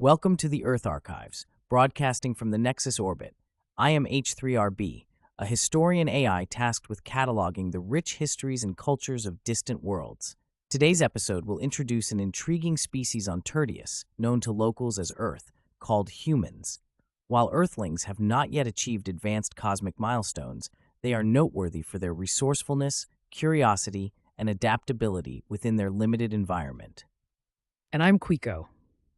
Welcome to the Earth Archives, broadcasting from the Nexus orbit. I am H3RB, a historian AI tasked with cataloging the rich histories and cultures of distant worlds. Today's episode will introduce an intriguing species on Tertius, known to locals as Earth, called humans. While Earthlings have not yet achieved advanced cosmic milestones, they are noteworthy for their resourcefulness, curiosity, and adaptability within their limited environment. And I'm Quico,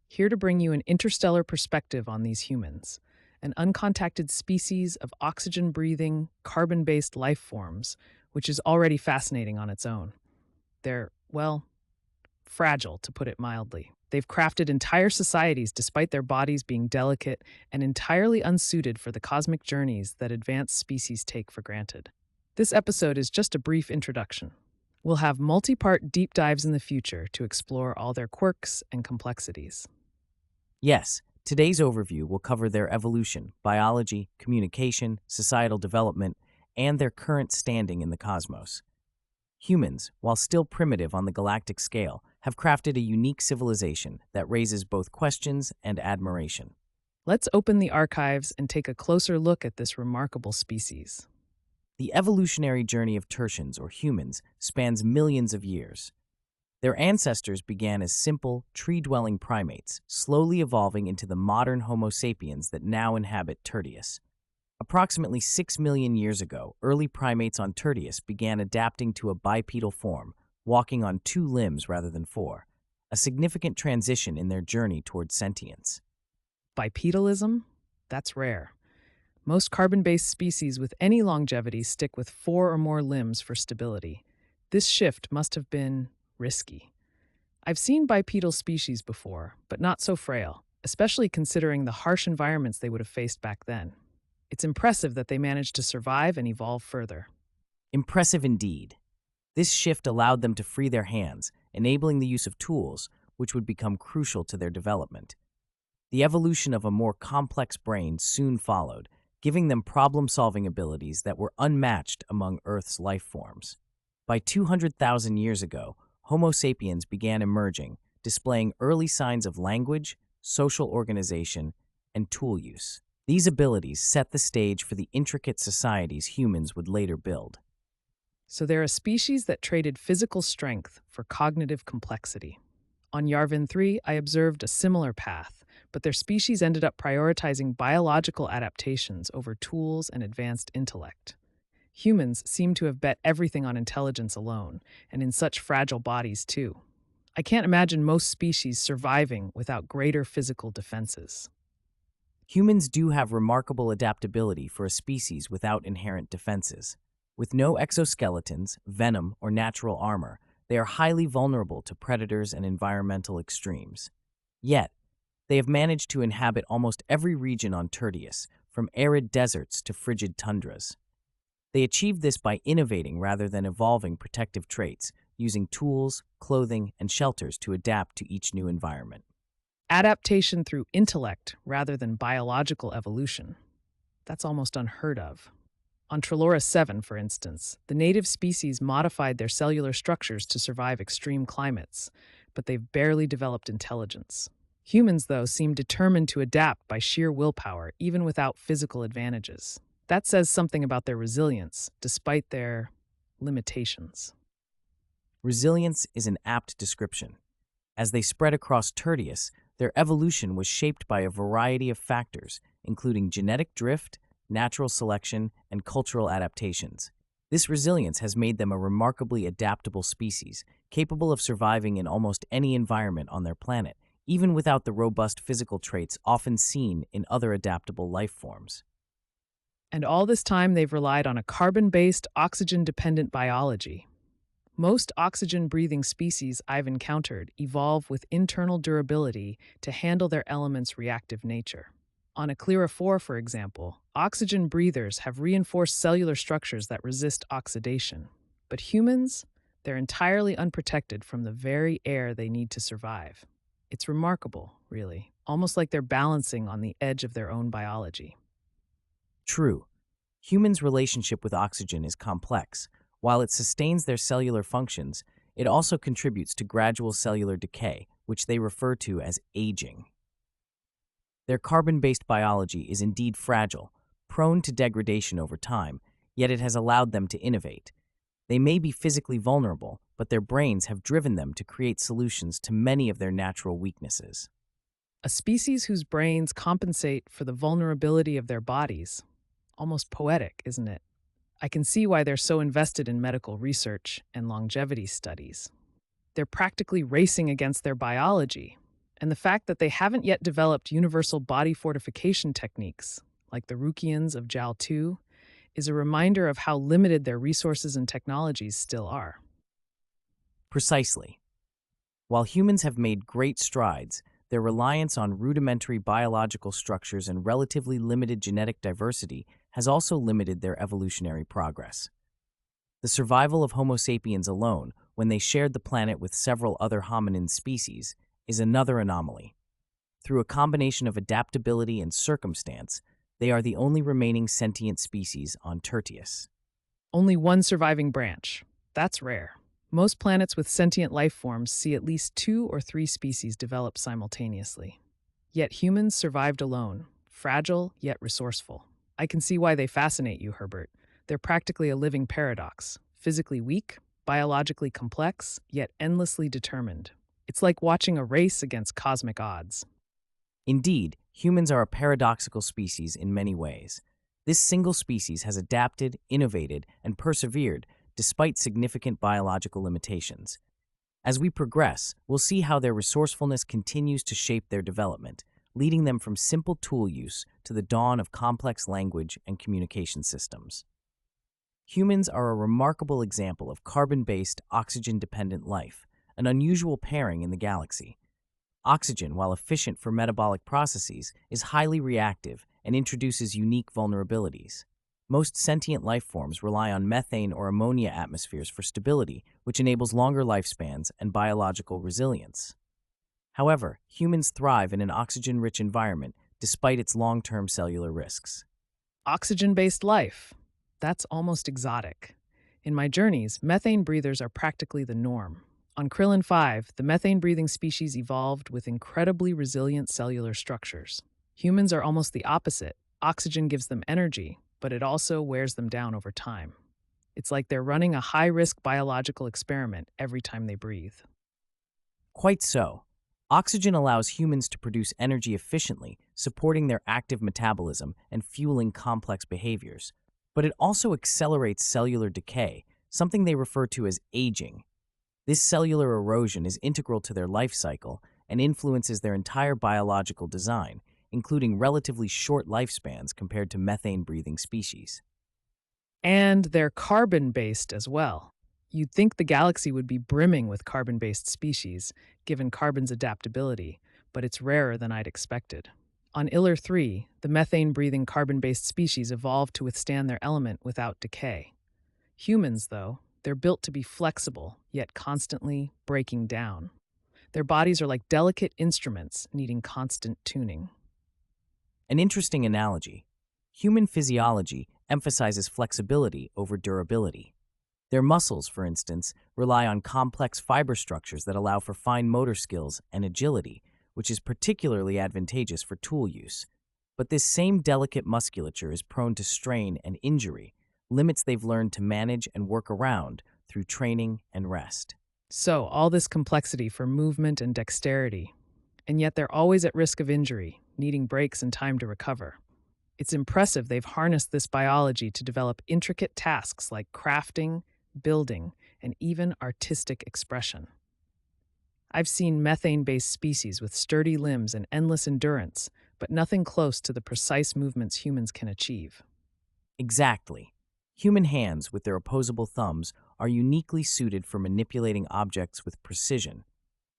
here to bring you an interstellar perspective on these humans, an uncontacted species of oxygen-breathing, carbon-based life forms, which is already fascinating on its own. They're, well, fragile, to put it mildly. They've crafted entire societies despite their bodies being delicate and entirely unsuited for the cosmic journeys that advanced species take for granted. This episode is just a brief introduction. We'll have multi-part deep dives in the future to explore all their quirks and complexities. Yes, today's overview will cover their evolution, biology, communication, societal development, and their current standing in the cosmos. Humans, while still primitive on the galactic scale, have crafted a unique civilization that raises both questions and admiration. Let's open the archives and take a closer look at this remarkable species. The evolutionary journey of Tertians, or humans, spans millions of years. Their ancestors began as simple, tree-dwelling primates, slowly evolving into the modern Homo sapiens that now inhabit Tertius. Approximately 6 million years ago, early primates on Tertius began adapting to a bipedal form, walking on 2 limbs rather than 4, a significant transition in their journey towards sentience. Bipedalism? That's rare. Most carbon-based species with any longevity stick with 4 or more limbs for stability. This shift must have been risky. I've seen bipedal species before, but not so frail, especially considering the harsh environments they would have faced back then. It's impressive that they managed to survive and evolve further. Impressive indeed. This shift allowed them to free their hands, enabling the use of tools, which would become crucial to their development. The evolution of a more complex brain soon followed, giving them problem-solving abilities that were unmatched among Earth's life forms. By 200,000 years ago, Homo sapiens began emerging, displaying early signs of language, social organization, and tool use. These abilities set the stage for the intricate societies humans would later build. So they're a species that traded physical strength for cognitive complexity. On Yarvin 3, I observed a similar path, but their species ended up prioritizing biological adaptations over tools and advanced intellect. Humans seem to have bet everything on intelligence alone, and in such fragile bodies too. I can't imagine most species surviving without greater physical defenses. Humans do have remarkable adaptability for a species without inherent defenses. With no exoskeletons, venom, or natural armor, they are highly vulnerable to predators and environmental extremes. Yet, they have managed to inhabit almost every region on Tertius, from arid deserts to frigid tundras. They achieved this by innovating rather than evolving protective traits, using tools, clothing, and shelters to adapt to each new environment. Adaptation through intellect rather than biological evolution. That's almost unheard of. On Trelora 7, for instance, the native species modified their cellular structures to survive extreme climates, but they've barely developed intelligence. Humans, though, seem determined to adapt by sheer willpower, even without physical advantages. That says something about their resilience, despite their limitations. Resilience is an apt description. As they spread across Tertius, their evolution was shaped by a variety of factors, including genetic drift, natural selection, and cultural adaptations. This resilience has made them a remarkably adaptable species, capable of surviving in almost any environment on their planet, even without the robust physical traits often seen in other adaptable life forms. And all this time, they've relied on a carbon-based, oxygen-dependent biology. Most oxygen-breathing species I've encountered evolve with internal durability to handle their elements' reactive nature. On Eclera 4, for example, oxygen breathers have reinforced cellular structures that resist oxidation. But humans, they're entirely unprotected from the very air they need to survive. It's remarkable, really, almost like they're balancing on the edge of their own biology. True, humans' relationship with oxygen is complex. While it sustains their cellular functions, it also contributes to gradual cellular decay, which they refer to as aging. Their carbon-based biology is indeed fragile, prone to degradation over time, yet it has allowed them to innovate. They may be physically vulnerable, but their brains have driven them to create solutions to many of their natural weaknesses. A species whose brains compensate for the vulnerability of their bodies. Almost poetic, isn't it? I can see why they're so invested in medical research and longevity studies. They're practically racing against their biology. And the fact that they haven't yet developed universal body fortification techniques, like the Rukians of Jal 2, is a reminder of how limited their resources and technologies still are. Precisely. While humans have made great strides, their reliance on rudimentary biological structures and relatively limited genetic diversity has also limited their evolutionary progress. The survival of Homo sapiens alone, when they shared the planet with several other hominin species, is another anomaly. Through a combination of adaptability and circumstance, they are the only remaining sentient species on Tertius. Only one surviving branch. That's rare. Most planets with sentient life forms see at least 2 or 3 species develop simultaneously. Yet humans survived alone, fragile yet resourceful. I can see why they fascinate you, Herbert. They're practically a living paradox, physically weak, biologically complex, yet endlessly determined. It's like watching a race against cosmic odds. Indeed, humans are a paradoxical species in many ways. This single species has adapted, innovated, and persevered despite significant biological limitations. As we progress, we'll see how their resourcefulness continues to shape their development, leading them from simple tool use to the dawn of complex language and communication systems. Humans are a remarkable example of carbon-based, oxygen-dependent life, an unusual pairing in the galaxy. Oxygen, while efficient for metabolic processes, is highly reactive and introduces unique vulnerabilities. Most sentient life forms rely on methane or ammonia atmospheres for stability, which enables longer lifespans and biological resilience. However, humans thrive in an oxygen-rich environment despite its long-term cellular risks. Oxygen-based life. That's almost exotic. In my journeys, methane breathers are practically the norm. On Krillin 5, the methane-breathing species evolved with incredibly resilient cellular structures. Humans are almost the opposite. Oxygen gives them energy, but it also wears them down over time. It's like they're running a high-risk biological experiment every time they breathe. Quite so. Oxygen allows humans to produce energy efficiently, supporting their active metabolism and fueling complex behaviors. But it also accelerates cellular decay, something they refer to as aging. This cellular erosion is integral to their life cycle and influences their entire biological design, including relatively short lifespans compared to methane-breathing species. And they're carbon-based as well. You'd think the galaxy would be brimming with carbon-based species, given carbon's adaptability, but it's rarer than I'd expected. On Iller 3, the methane-breathing carbon-based species evolved to withstand their element without decay. Humans, though, they're built to be flexible, yet constantly breaking down. Their bodies are like delicate instruments needing constant tuning. An interesting analogy. Human physiology emphasizes flexibility over durability. Their muscles, for instance, rely on complex fiber structures that allow for fine motor skills and agility, which is particularly advantageous for tool use. But this same delicate musculature is prone to strain and injury, limits they've learned to manage and work around through training and rest. So, all this complexity for movement and dexterity, and yet they're always at risk of injury, needing breaks and time to recover. It's impressive they've harnessed this biology to develop intricate tasks like crafting, building, and even artistic expression. I've seen methane-based species with sturdy limbs and endless endurance, but nothing close to the precise movements humans can achieve. Exactly. Human hands, with their opposable thumbs, are uniquely suited for manipulating objects with precision.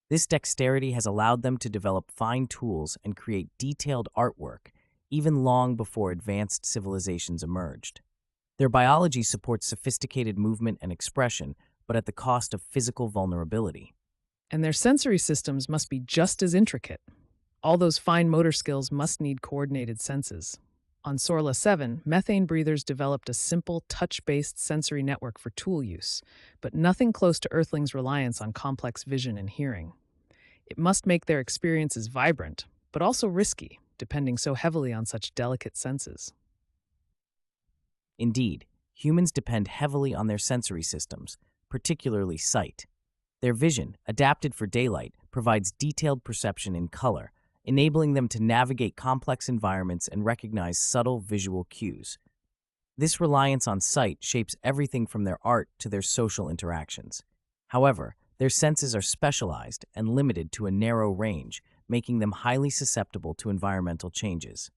This dexterity has allowed them to develop fine tools and create detailed artwork, even long before advanced civilizations emerged. Their biology supports sophisticated movement and expression, but at the cost of physical vulnerability. And their sensory systems must be just as intricate. All those fine motor skills must need coordinated senses. On Sorla 7, methane breathers developed a simple touch-based sensory network for tool use, but nothing close to Earthlings' reliance on complex vision and hearing. It must make their experiences vibrant, but also risky, depending so heavily on such delicate senses. Indeed, humans depend heavily on their sensory systems, particularly sight. Their vision, adapted for daylight, provides detailed perception in color, enabling them to navigate complex environments and recognize subtle visual cues. This reliance on sight shapes everything from their art to their social interactions. However, their senses are specialized and limited to a narrow range, making them highly susceptible to environmental changes.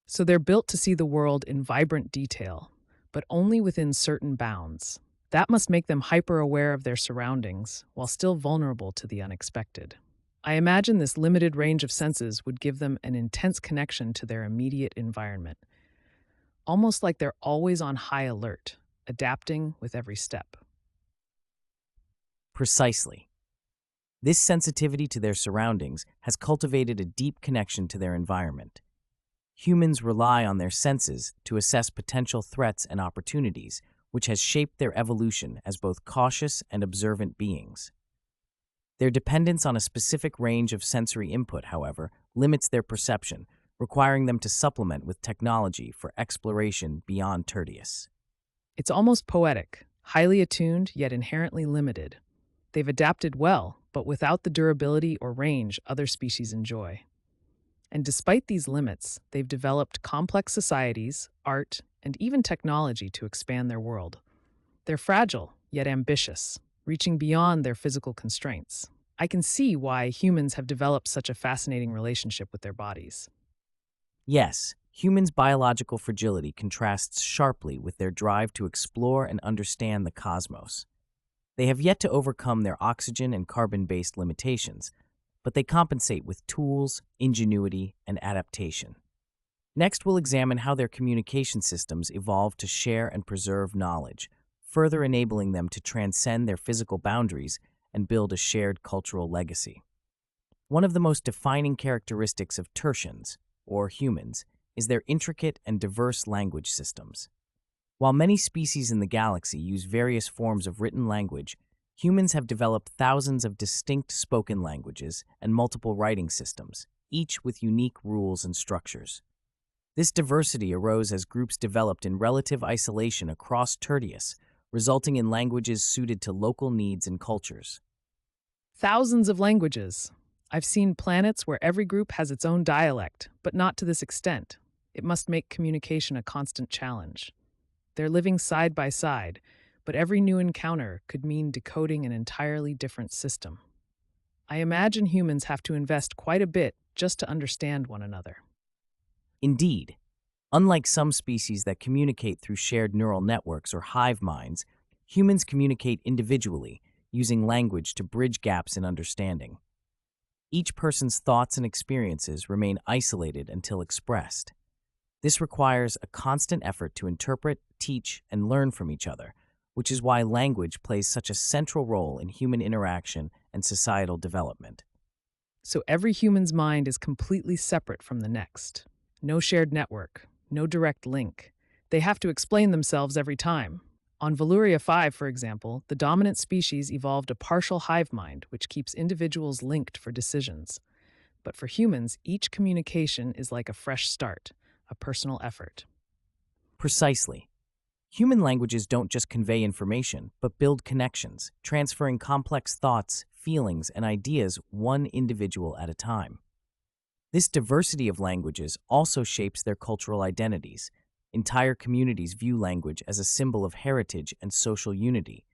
So they're built to see the world in vibrant detail, but only within certain bounds. That must make them hyper aware of their surroundings while still vulnerable to the unexpected. I imagine this limited range of senses would give them an intense connection to their immediate environment, almost like they're always on high alert, adapting with every step. Precisely. This sensitivity to their surroundings has cultivated a deep connection to their environment. Humans rely on their senses to assess potential threats and opportunities, which has shaped their evolution as both cautious and observant beings. Their dependence on a specific range of sensory input, however, limits their perception, requiring them to supplement with technology for exploration beyond Tertius. It's almost poetic, highly attuned yet inherently limited. They've adapted well, but without the durability or range other species enjoy. And despite these limits, they've developed complex societies, art, and even technology to expand their world. They're fragile, yet ambitious, reaching beyond their physical constraints. I can see why humans have developed such a fascinating relationship with their bodies. Yes, humans' biological fragility contrasts sharply with their drive to explore and understand the cosmos. They have yet to overcome their oxygen and carbon-based limitations, but they compensate with tools, ingenuity, and adaptation. Next, we'll examine how their communication systems evolved to share and preserve knowledge, further enabling them to transcend their physical boundaries and build a shared cultural legacy. One of the most defining characteristics of Tertians, or humans, is their intricate and diverse language systems. While many species in the galaxy use various forms of written language, humans have developed thousands of distinct spoken languages and multiple writing systems, each with unique rules and structures. This diversity arose as groups developed in relative isolation across Tertius, resulting in languages suited to local needs and cultures. Thousands of languages. I've seen planets where every group has its own dialect, but not to this extent. It must make communication a constant challenge. They're living side by side, but every new encounter could mean decoding an entirely different system. I imagine humans have to invest quite a bit just to understand one another. Indeed, unlike some species that communicate through shared neural networks or hive minds, humans communicate individually, using language to bridge gaps in understanding. Each person's thoughts and experiences remain isolated until expressed. This requires a constant effort to interpret, teach, and learn from each other, which is why language plays such a central role in human interaction and societal development. So every human's mind is completely separate from the next. No shared network, no direct link. They have to explain themselves every time. On Valuria 5, for example, the dominant species evolved a partial hive mind, which keeps individuals linked for decisions. But for humans, each communication is like a fresh start, a personal effort. Precisely. Human languages don't just convey information, but build connections, transferring complex thoughts, feelings, and ideas one individual at a time. This diversity of languages also shapes their cultural identities. Entire communities view language as a symbol of heritage and social unity.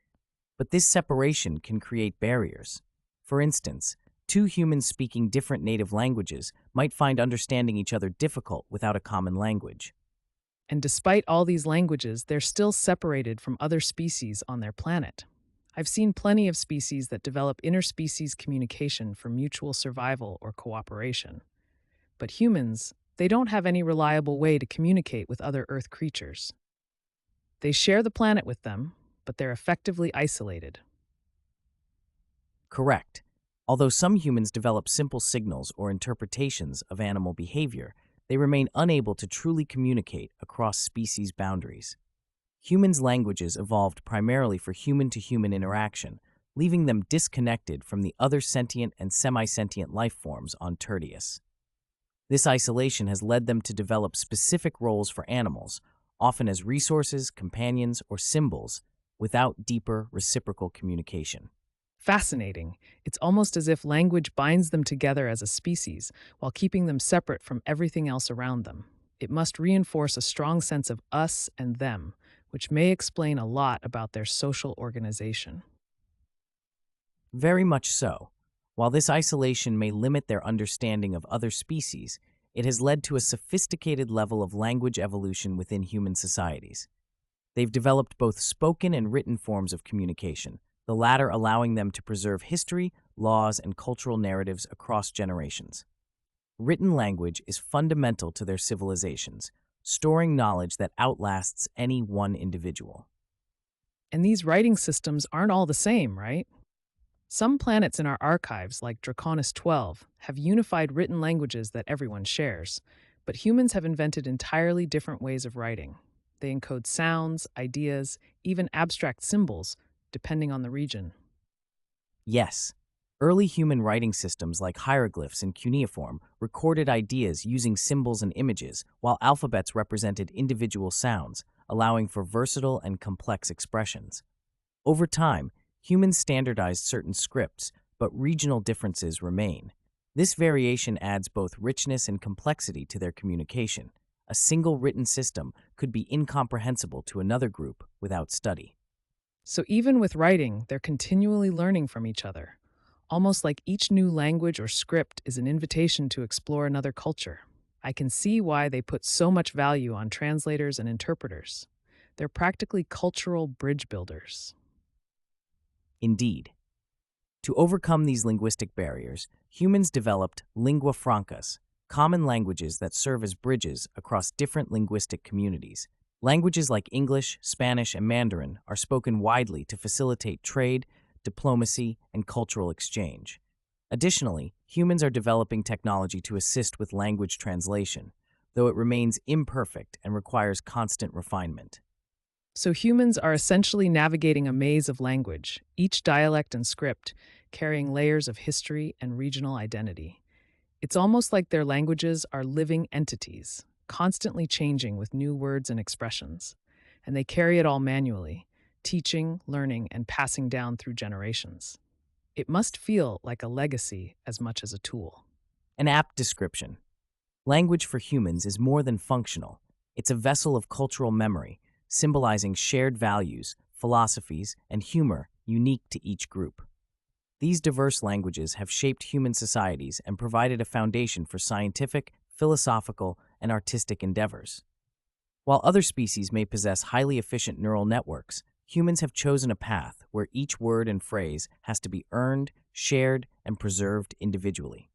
But this separation can create barriers. For instance, two humans speaking different native languages might find understanding each other difficult without a common language. And despite all these languages, they're still separated from other species on their planet. I've seen plenty of species that develop interspecies communication for mutual survival or cooperation. But humans, they don't have any reliable way to communicate with other Earth creatures. They share the planet with them, but they're effectively isolated. Correct. Although some humans develop simple signals or interpretations of animal behavior, they remain unable to truly communicate across species boundaries. Humans' languages evolved primarily for human-to-human interaction, leaving them disconnected from the other sentient and semi-sentient life forms on Tertius. This isolation has led them to develop specific roles for animals, often as resources, companions, or symbols, without deeper reciprocal communication. Fascinating. It's almost as if language binds them together as a species while keeping them separate from everything else around them. It must reinforce a strong sense of us and them, which may explain a lot about their social organization. Very much so. While this isolation may limit their understanding of other species, it has led to a sophisticated level of language evolution within human societies. They've developed both spoken and written forms of communication, the latter allowing them to preserve history, laws, and cultural narratives across generations. Written language is fundamental to their civilizations, storing knowledge that outlasts any one individual. And these writing systems aren't all the same, right? Some planets in our archives, like Draconis 12, have unified written languages that everyone shares, but humans have invented entirely different ways of writing. They encode sounds, ideas, even abstract symbols, depending on the region. Yes, early human writing systems like hieroglyphs and cuneiform recorded ideas using symbols and images, while alphabets represented individual sounds, allowing for versatile and complex expressions. Over time, humans standardized certain scripts, but regional differences remain. This variation adds both richness and complexity to their communication. A single written system could be incomprehensible to another group without study. So even with writing, they're continually learning from each other, almost like each new language or script is an invitation to explore another culture. I can see why they put so much value on translators and interpreters. They're practically cultural bridge builders. Indeed, to overcome these linguistic barriers, humans developed lingua francas, common languages that serve as bridges across different linguistic communities. Languages like English, Spanish, and Mandarin are spoken widely to facilitate trade, diplomacy, and cultural exchange. Additionally, humans are developing technology to assist with language translation, though it remains imperfect and requires constant refinement. So humans are essentially navigating a maze of language, each dialect and script carrying layers of history and regional identity. It's almost like their languages are living entities, constantly changing with new words and expressions. And they carry it all manually, teaching, learning, and passing down through generations. It must feel like a legacy as much as a tool. An apt description. Language for humans is more than functional. It's a vessel of cultural memory, symbolizing shared values, philosophies, and humor unique to each group. These diverse languages have shaped human societies and provided a foundation for scientific, philosophical, and artistic endeavors. While other species may possess highly efficient neural networks, humans have chosen a path where each word and phrase has to be earned, shared, and preserved individually.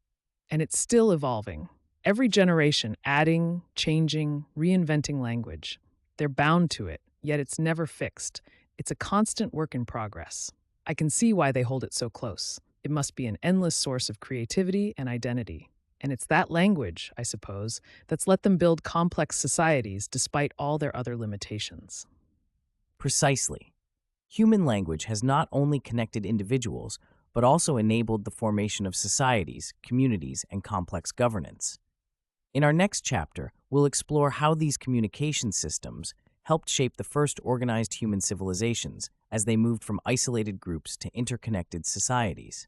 And it's still evolving. Every generation adding, changing, reinventing language. They're bound to it, yet it's never fixed. It's a constant work in progress. I can see why they hold it so close. It must be an endless source of creativity and identity. And it's that language, I suppose, that's let them build complex societies despite all their other limitations. Precisely. Human language has not only connected individuals, but also enabled the formation of societies, communities, and complex governance. In our next chapter, we'll explore how these communication systems helped shape the first organized human civilizations as they moved from isolated groups to interconnected societies.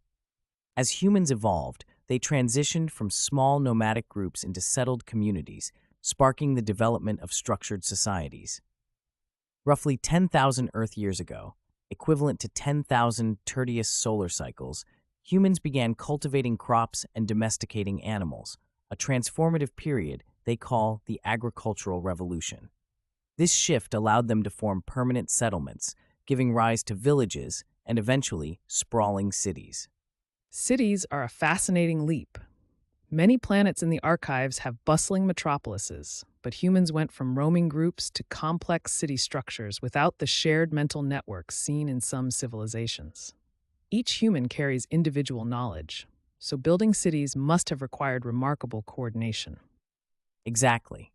As humans evolved, they transitioned from small nomadic groups into settled communities, sparking the development of structured societies. Roughly 10,000 Earth years ago, equivalent to 10,000 Tertius solar cycles, humans began cultivating crops and domesticating animals, a transformative period they call the agricultural revolution. This shift allowed them to form permanent settlements, giving rise to villages and eventually sprawling cities. Cities are a fascinating leap. Many planets in the archives have bustling metropolises, but humans went from roaming groups to complex city structures without the shared mental networks seen in some civilizations. Each human carries individual knowledge, so building cities must have required remarkable coordination. Exactly.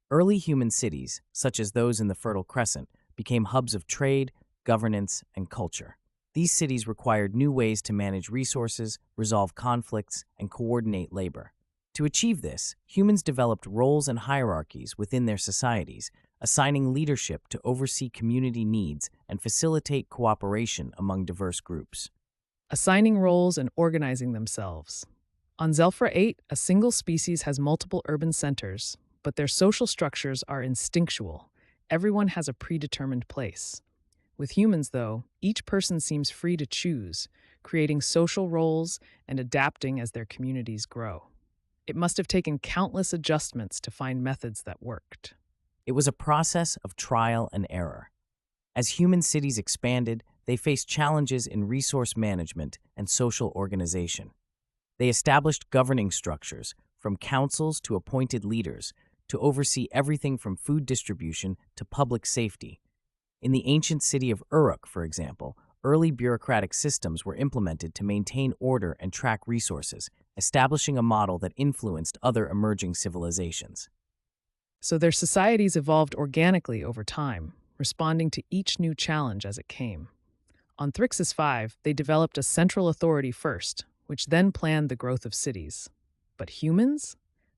Early human cities, such as those in the Fertile Crescent, became hubs of trade, governance, and culture. These cities required new ways to manage resources, resolve conflicts, and coordinate labor. To achieve this, humans developed roles and hierarchies within their societies, assigning leadership to oversee community needs and facilitate cooperation among diverse groups. Assigning roles and organizing themselves. On Zelfra 8, a single species has multiple urban centers, but their social structures are instinctual. Everyone has a predetermined place. With humans, though, each person seems free to choose, creating social roles and adapting as their communities grow. It must have taken countless adjustments to find methods that worked. It was a process of trial and error. As human cities expanded, they faced challenges in resource management and social organization. They established governing structures, from councils to appointed leaders, to oversee everything from food distribution to public safety. In the ancient city of Uruk, for example, early bureaucratic systems were implemented to maintain order and track resources, establishing a model that influenced other emerging civilizations. So their societies evolved organically over time, responding to each new challenge as it came. On Thrixis 5, they developed a central authority first, which then planned the growth of cities. But humans?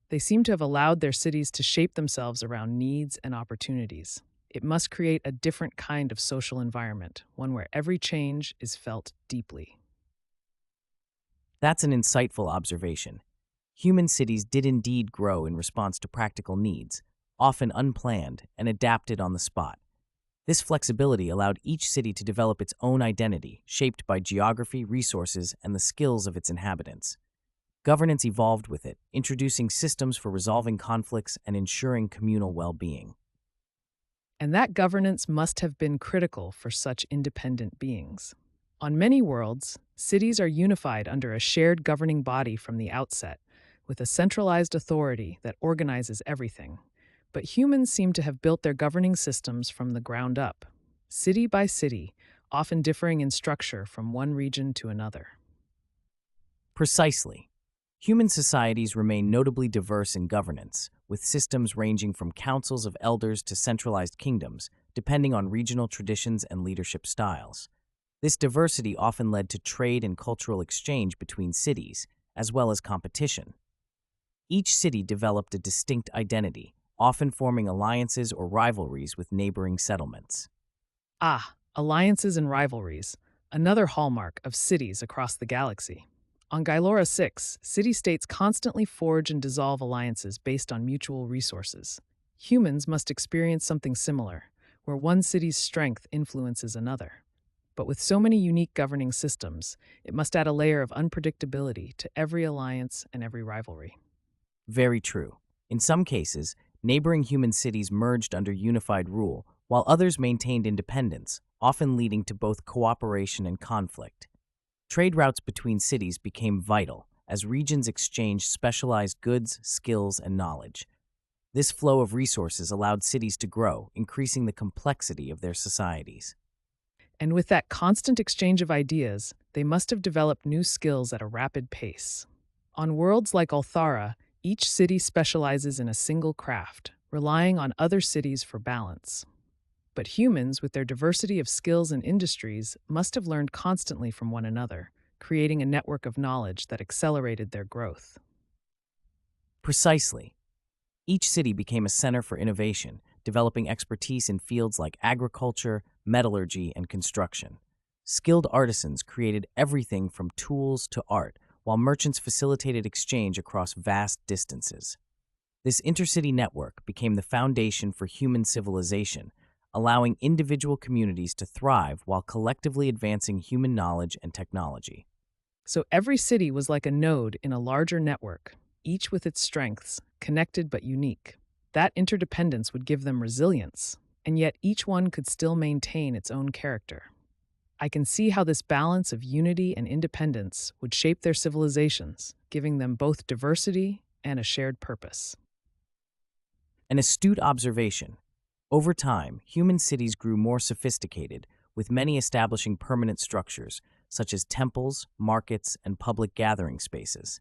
They seem to have allowed their cities to shape themselves around needs and opportunities. It must create a different kind of social environment, one where every change is felt deeply. That's an insightful observation. Human cities did indeed grow in response to practical needs, often unplanned and adapted on the spot. This flexibility allowed each city to develop its own identity, shaped by geography, resources, and the skills of its inhabitants. Governance evolved with it, introducing systems for resolving conflicts and ensuring communal well-being. And that governance must have been critical for such independent beings. On many worlds, cities are unified under a shared governing body from the outset, with a centralized authority that organizes everything. But humans seem to have built their governing systems from the ground up, city by city, often differing in structure from one region to another. Precisely. Human societies remain notably diverse in governance, with systems ranging from councils of elders to centralized kingdoms, depending on regional traditions and leadership styles. This diversity often led to trade and cultural exchange between cities, as well as competition. Each city developed a distinct identity, often forming alliances or rivalries with neighboring settlements. Alliances and rivalries, another hallmark of cities across the galaxy. On Gylora 6, city-states constantly forge and dissolve alliances based on mutual resources. Humans must experience something similar, where one city's strength influences another. But with so many unique governing systems, it must add a layer of unpredictability to every alliance and every rivalry. Very true. In some cases, neighboring human cities merged under unified rule, while others maintained independence, often leading to both cooperation and conflict. Trade routes between cities became vital as regions exchanged specialized goods, skills, and knowledge. This flow of resources allowed cities to grow, increasing the complexity of their societies. And with that constant exchange of ideas, they must have developed new skills at a rapid pace. On worlds like Althara, each city specializes in a single craft, relying on other cities for balance. But humans, with their diversity of skills and industries, must have learned constantly from one another, creating a network of knowledge that accelerated their growth. Precisely. Each city became a center for innovation, developing expertise in fields like agriculture, metallurgy, and construction. Skilled artisans created everything from tools to art, while merchants facilitated exchange across vast distances. This intercity network became the foundation for human civilization, allowing individual communities to thrive while collectively advancing human knowledge and technology. So every city was like a node in a larger network, each with its strengths, connected but unique. That interdependence would give them resilience, and yet each one could still maintain its own character. I can see how this balance of unity and independence would shape their civilizations, giving them both diversity and a shared purpose. An astute observation. Over time, human cities grew more sophisticated, with many establishing permanent structures, such as temples, markets, and public gathering spaces.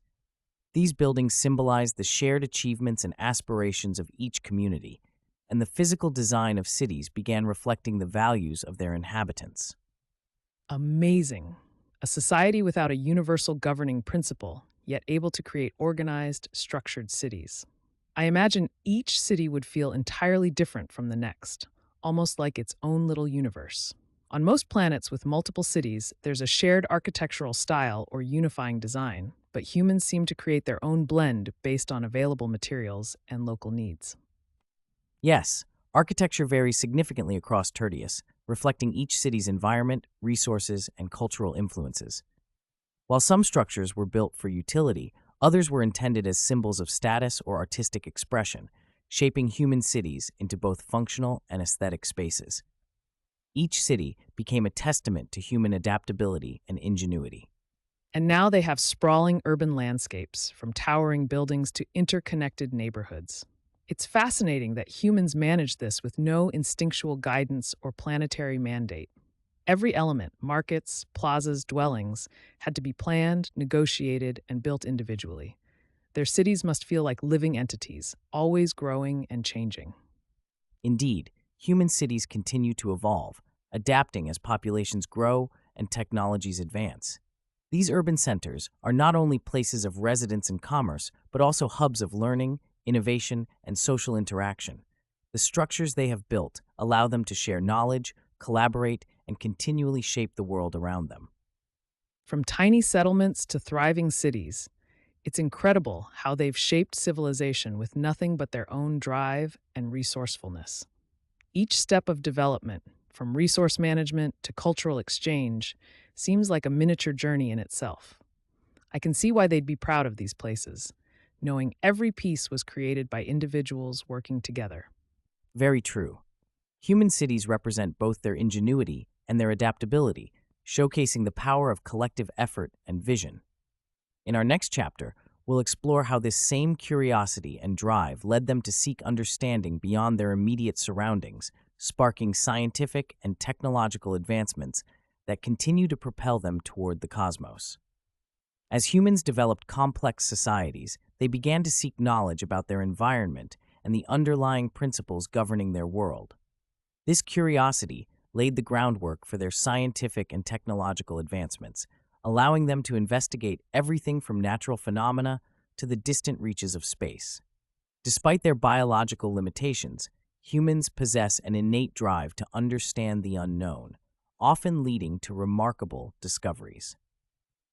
These buildings symbolized the shared achievements and aspirations of each community, and the physical design of cities began reflecting the values of their inhabitants. Amazing. A society without a universal governing principle, yet able to create organized, structured cities. I imagine each city would feel entirely different from the next, almost like its own little universe. On most planets with multiple cities, there's a shared architectural style or unifying design, but humans seem to create their own blend based on available materials and local needs. Yes, architecture varies significantly across Tertius, reflecting each city's environment, resources, and cultural influences. While some structures were built for utility, others were intended as symbols of status or artistic expression, shaping human cities into both functional and aesthetic spaces. Each city became a testament to human adaptability and ingenuity. And now they have sprawling urban landscapes, from towering buildings to interconnected neighborhoods. It's fascinating that humans manage this with no instinctual guidance or planetary mandate. Every element, markets, plazas, dwellings, had to be planned, negotiated, and built individually. Their cities must feel like living entities, always growing and changing. Indeed, human cities continue to evolve, adapting as populations grow and technologies advance. These urban centers are not only places of residence and commerce, but also hubs of learning, innovation, and social interaction. The structures they have built allow them to share knowledge, collaborate, and continually shape the world around them. From tiny settlements to thriving cities, it's incredible how they've shaped civilization with nothing but their own drive and resourcefulness. Each step of development, from resource management to cultural exchange, seems like a miniature journey in itself. I can see why they'd be proud of these places, knowing every piece was created by individuals working together. Very true. Human cities represent both their ingenuity and their adaptability, showcasing the power of collective effort and vision. In our next chapter, we'll explore how this same curiosity and drive led them to seek understanding beyond their immediate surroundings, sparking scientific and technological advancements that continue to propel them toward the cosmos. As humans developed complex societies, they began to seek knowledge about their environment and the underlying principles governing their world. This curiosity laid the groundwork for their scientific and technological advancements, allowing them to investigate everything from natural phenomena to the distant reaches of space. Despite their biological limitations, humans possess an innate drive to understand the unknown, often leading to remarkable discoveries.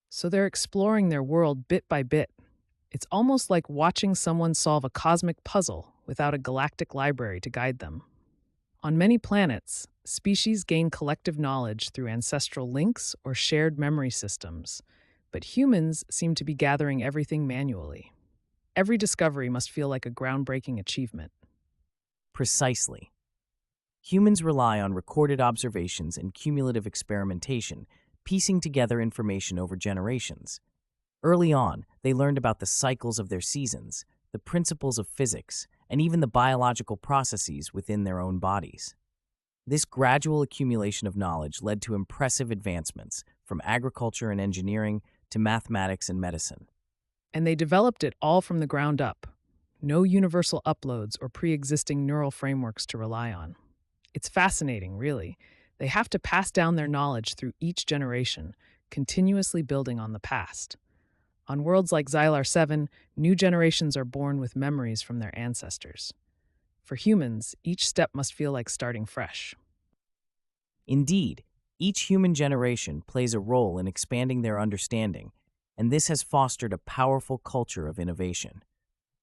So they're exploring their world bit by bit. It's almost like watching someone solve a cosmic puzzle without a galactic library to guide them. On many planets, species gain collective knowledge through ancestral links or shared memory systems, but humans seem to be gathering everything manually. Every discovery must feel like a groundbreaking achievement. Precisely. Humans rely on recorded observations and cumulative experimentation, piecing together information over generations. Early on, they learned about the cycles of their seasons, the principles of physics, and even the biological processes within their own bodies. This gradual accumulation of knowledge led to impressive advancements, from agriculture and engineering to mathematics and medicine. And they developed it all from the ground up. No universal uploads or pre-existing neural frameworks to rely on. It's fascinating, really. They have to pass down their knowledge through each generation, continuously building on the past. On worlds like Xylar 7, new generations are born with memories from their ancestors. For humans, each step must feel like starting fresh. Indeed, each human generation plays a role in expanding their understanding, and this has fostered a powerful culture of innovation.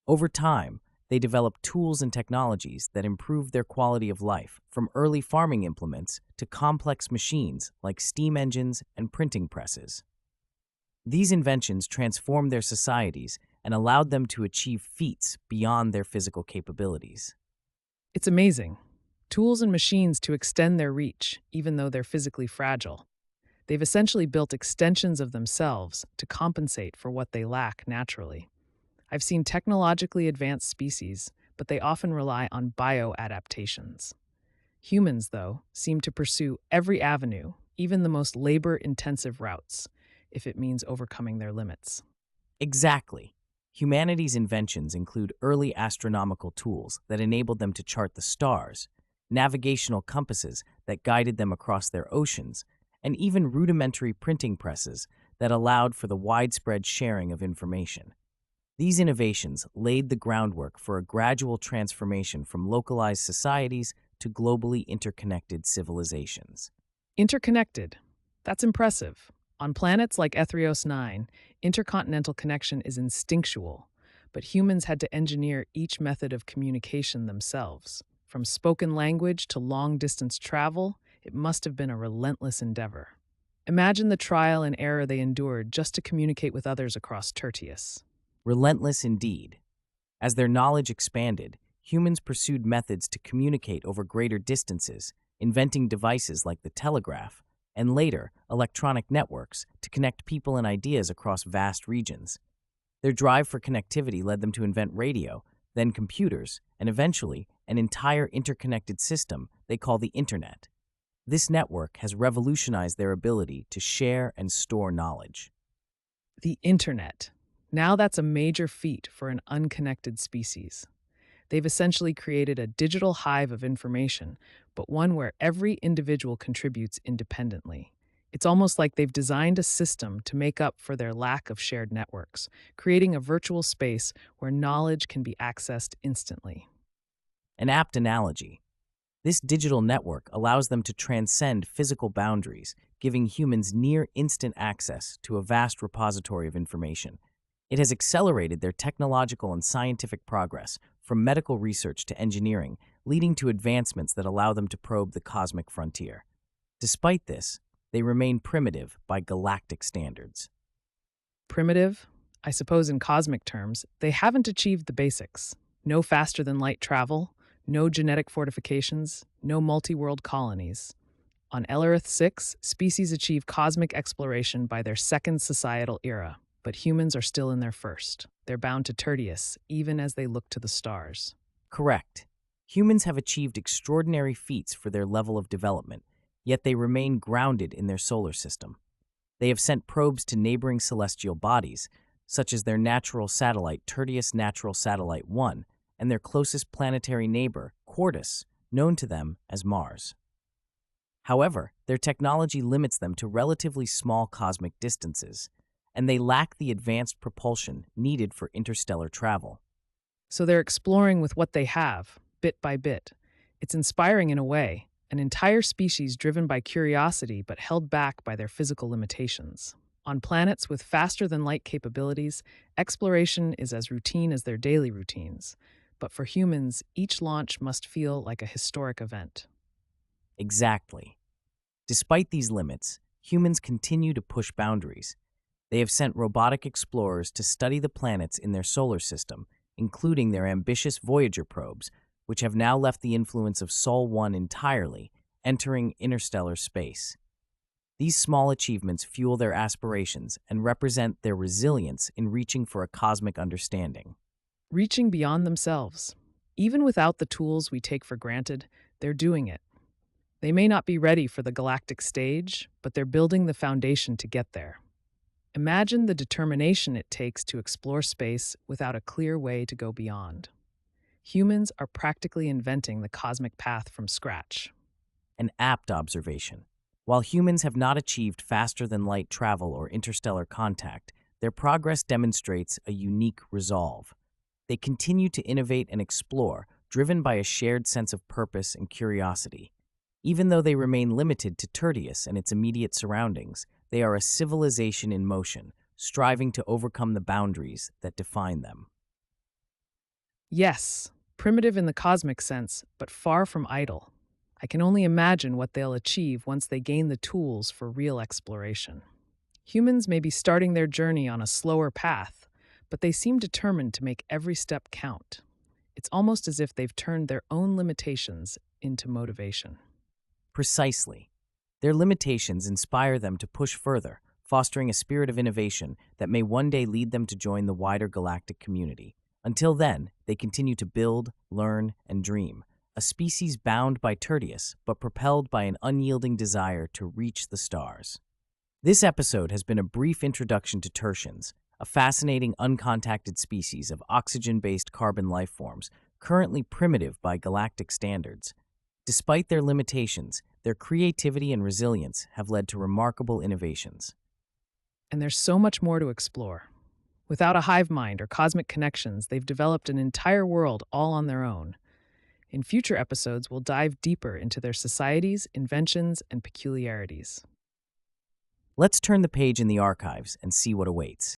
Over time, they developed tools and technologies that improved their quality of life, from early farming implements to complex machines like steam engines and printing presses. These inventions transformed their societies and allowed them to achieve feats beyond their physical capabilities. It's amazing. Tools and machines to extend their reach, even though they're physically fragile. They've essentially built extensions of themselves to compensate for what they lack naturally. I've seen technologically advanced species, but they often rely on bioadaptations. Humans, though, seem to pursue every avenue, even the most labor-intensive routes, if it means overcoming their limits. Exactly. Humanity's inventions include early astronomical tools that enabled them to chart the stars, navigational compasses that guided them across their oceans, and even rudimentary printing presses that allowed for the widespread sharing of information. These innovations laid the groundwork for a gradual transformation from localized societies to globally interconnected civilizations. Interconnected. That's impressive. On planets like Etherios 9, intercontinental connection is instinctual, but humans had to engineer each method of communication themselves. From spoken language to long distance travel, it must have been a relentless endeavor. Imagine the trial and error they endured just to communicate with others across Tertius. Relentless indeed. As their knowledge expanded, humans pursued methods to communicate over greater distances, inventing devices like the telegraph, and later, electronic networks to connect people and ideas across vast regions. Their drive for connectivity led them to invent radio, then computers, and eventually, an entire interconnected system they call the Internet. This network has revolutionized their ability to share and store knowledge. The Internet. Now that's a major feat for an unconnected species. They've essentially created a digital hive of information, but one where every individual contributes independently. It's almost like they've designed a system to make up for their lack of shared networks, creating a virtual space where knowledge can be accessed instantly. An apt analogy. This digital network allows them to transcend physical boundaries, giving humans near instant access to a vast repository of information. It has accelerated their technological and scientific progress, from medical research to engineering, leading to advancements that allow them to probe the cosmic frontier. Despite this, they remain primitive by galactic standards. Primitive? I suppose in cosmic terms, they haven't achieved the basics. No faster than light travel, no genetic fortifications, no multi-world colonies. On Elarith 6, species achieve cosmic exploration by their second societal era, but humans are still in their first. They're bound to Tertius, even as they look to the stars. Correct. Humans have achieved extraordinary feats for their level of development, yet they remain grounded in their solar system. They have sent probes to neighboring celestial bodies, such as their natural satellite Tertius Natural Satellite 1 and their closest planetary neighbor, Quartus, known to them as Mars. However, their technology limits them to relatively small cosmic distances, and they lack the advanced propulsion needed for interstellar travel. So they're exploring with what they have, bit by bit. It's inspiring in a way, an entire species driven by curiosity but held back by their physical limitations. On planets with faster-than-light capabilities, exploration is as routine as their daily routines. But for humans, each launch must feel like a historic event. Exactly. Despite these limits, humans continue to push boundaries. They have sent robotic explorers to study the planets in their solar system, including their ambitious Voyager probes, which have now left the influence of Sol 1 entirely, entering interstellar space. These small achievements fuel their aspirations and represent their resilience in reaching for a cosmic understanding. Reaching beyond themselves. Even without the tools we take for granted, they're doing it. They may not be ready for the galactic stage, but they're building the foundation to get there. Imagine the determination it takes to explore space without a clear way to go beyond. Humans are practically inventing the cosmic path from scratch. An apt observation. While humans have not achieved faster-than-light travel or interstellar contact, their progress demonstrates a unique resolve. They continue to innovate and explore, driven by a shared sense of purpose and curiosity. Even though they remain limited to Tertius and its immediate surroundings, they are a civilization in motion, striving to overcome the boundaries that define them. Yes, primitive in the cosmic sense, but far from idle. I can only imagine what they'll achieve once they gain the tools for real exploration. Humans may be starting their journey on a slower path, but they seem determined to make every step count. It's almost as if they've turned their own limitations into motivation. Precisely. Their limitations inspire them to push further, fostering a spirit of innovation that may one day lead them to join the wider galactic community. Until then, they continue to build, learn, and dream, a species bound by Tertius but propelled by an unyielding desire to reach the stars. This episode has been a brief introduction to Tertians, a fascinating uncontacted species of oxygen-based carbon life forms, currently primitive by galactic standards. Despite their limitations, their creativity and resilience have led to remarkable innovations. And there's so much more to explore. Without a hive mind or cosmic connections, they've developed an entire world all on their own. In future episodes, we'll dive deeper into their societies, inventions, and peculiarities. Let's turn the page in the archives and see what awaits.